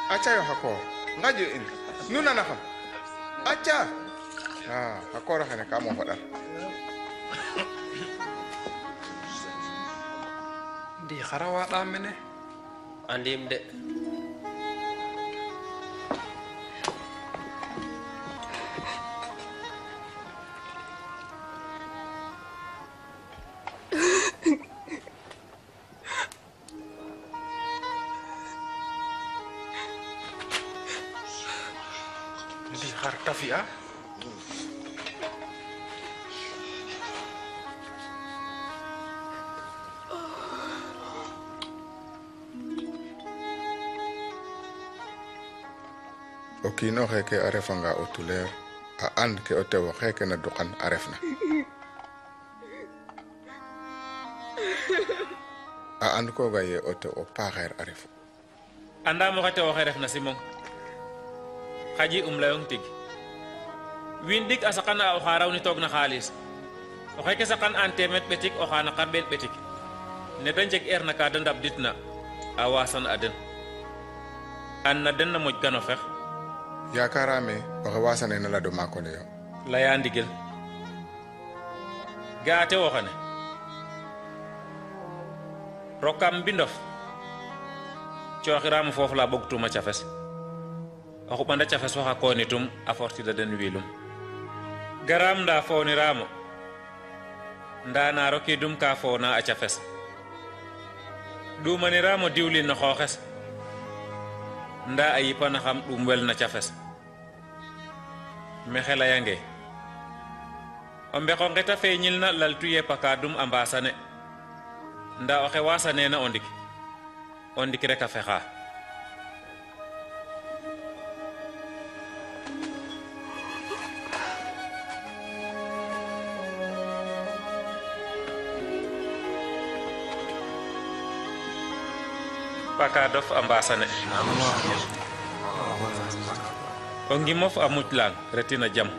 Acha yo hako. Ngaji in. Nuna na kam. Acha. Hakora hane kamo fada. Di kharawa damene. Andim de. Di harta via. Okino heke arefanga otuler. A and ke otewo heke na dukan arefna. A and ko ga ye ote o paher arefu. Anda mo kate o ref na simong. Haji layong tig. Windik asakan na o haraw ni tog na khalis. O kay kasakan antemet betik o kana karbel betik. Nedan jek na kadan dabdit na awasan aden. An na den na moj kano fex. Yakarame o wasane na la do makole yo. Layan digel. Gaate o xane. Rokam bindof. Coxiram fofu la bogtuma cafes. Aku banda cafes waxa konitum a fortida den wilum. Garam nda foni ramo. Nda na roki dum ka fona a cafes. Dumani ramo diwlin na xoxes. Nda ayipa na xam dum wel na cafes. Mexela yange. Ombe ko ngeta feñil na laltuye pakadum ambasane. Nda oxe wasane na ondik. Ondik rek a fexa. Pakadof ambasane. Ongimof amutlang retina jam.